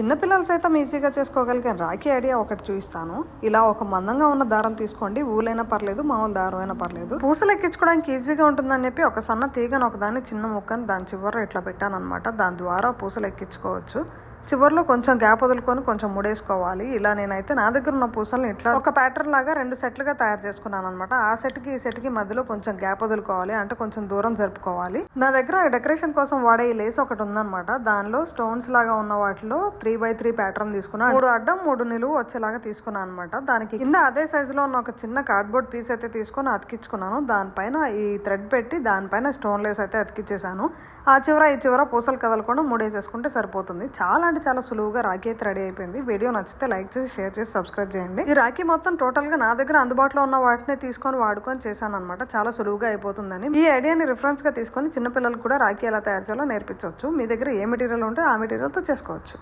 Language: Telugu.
చిన్నపిల్లలు సైతం ఈజీగా చేసుకోగలిగే రాఖీ ఐడియా ఒకటి చూపిస్తాను. ఇలా ఒక మందంగా ఉన్న దారం తీసుకోండి. ఊలైనా పర్లేదు, మామూలు దారం అయినా పర్లేదు. పూసలు ఎక్కించుకోవడానికి ఈజీగా ఉంటుందని చెప్పి ఒక సన్న తీగను ఒకదాన్ని చిన్న ముక్కని దాని చివర ఇట్లా పెట్టాను అనమాట. దాని ద్వారా పూసలు ఎక్కించుకోవచ్చు. చివరిలో కొంచెం గ్యాప్ వదులుకొని కొంచెం ముడేసుకోవాలి. ఇలా నేనైతే నా దగ్గర ఉన్న పూసలను ఇట్లా ఒక ప్యాటర్న్ లాగా 2 సెట్లుగా తయారు చేసుకున్నాను అనమాట. ఆ సెట్కి ఈ సెట్కి మధ్యలో కొంచెం గ్యాప్ వదులుకోవాలి, అంటే కొంచెం దూరం జరుపుకోవాలి. నా దగ్గర డెకరేషన్ కోసం వాడే ఈ లేస్ ఒకటి ఉందన్నమాట. దానిలో స్టోన్స్ లాగా ఉన్న వాటిలో 3x3 ప్యాటర్న్ తీసుకున్నాను. 3 అడ్డం 3 నిలువు వచ్చేలాగా తీసుకున్నాను అనమాట. దానికి కింద అదే సైజులో ఉన్న ఒక చిన్న కార్డ్బోర్డ్ పీస్ అయితే తీసుకొని అతికించుకున్నాను. దానిపైన ఈ థ్రెడ్ పెట్టి దానిపైన స్టోన్ లేస్ అయితే అతికించేసాను. ఆ చివర ఈ చివర పూసలు కదలకుండా ముడేసేసుకుంటే సరిపోతుంది. చాలా అంటే చాలా సులువుగా రాఖీ అయితే రెడీ అయిపోయింది. వీడియో నచ్చితే లైక్ చేసి, షేర్ చేసి, సబ్స్క్రైబ్ చేయండి. ఈ రాఖీ మొత్తం టోటల్ గా నా దగ్గర అందుబాటులో ఉన్న వాటిని తీసుకొని వాడుకొని చేశాను అనమాట. చాలా సులువుగా అయిపోతుందని ఈ ఐడియాని రిఫరెన్స్ గా తీసుకొని చిన్నపిల్లలకు కూడా రాఖీ ఎలా తయారు చేయాలో నేర్పించవచ్చు. మీ దగ్గర ఏ మెటీరియల్ ఉంటే ఆ మెటీరియల్ తో చేసుకోవచ్చు.